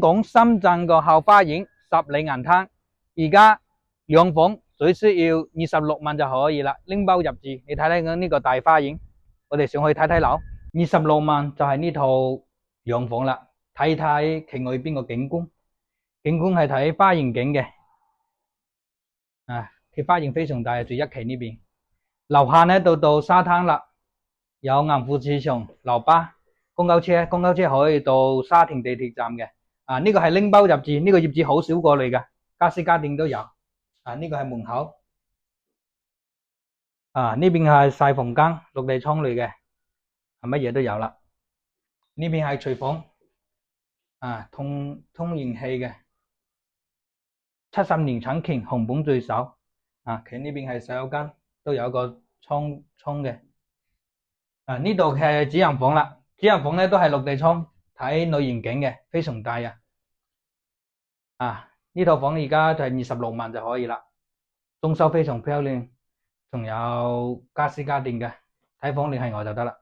港深圳個後花園十里銀灘，而家兩房最需要26萬就可以啦，拎包入住。你睇睇呢個大花園，我哋上去睇睇樓。26萬就係呢套兩房啦，睇睇其外邊個景觀，景觀係睇花園景嘅，佢花園非常大，住一期呢邊。樓下呢到沙灘啦，有銀湖市場、樓巴、公交車可以到沙田地鐵站嘅。呢個係拎包入住，呢個業主好少過嚟㗎，家私家電都有。呢個係門口。呢邊係細房間，落地窗嚟嘅，乜嘢都有啦。呢邊係廚房，通燃氣嘅，70年產權，紅本最少。佢呢邊係洗手間，都有個窗嘅。呢度係主人房啦，主人房咧都係落地窗，睇內園景嘅，非常大啊！呢套房而家就係26萬就可以啦，裝修非常漂亮，仲有家私家電嘅，睇房聯繫我就得啦。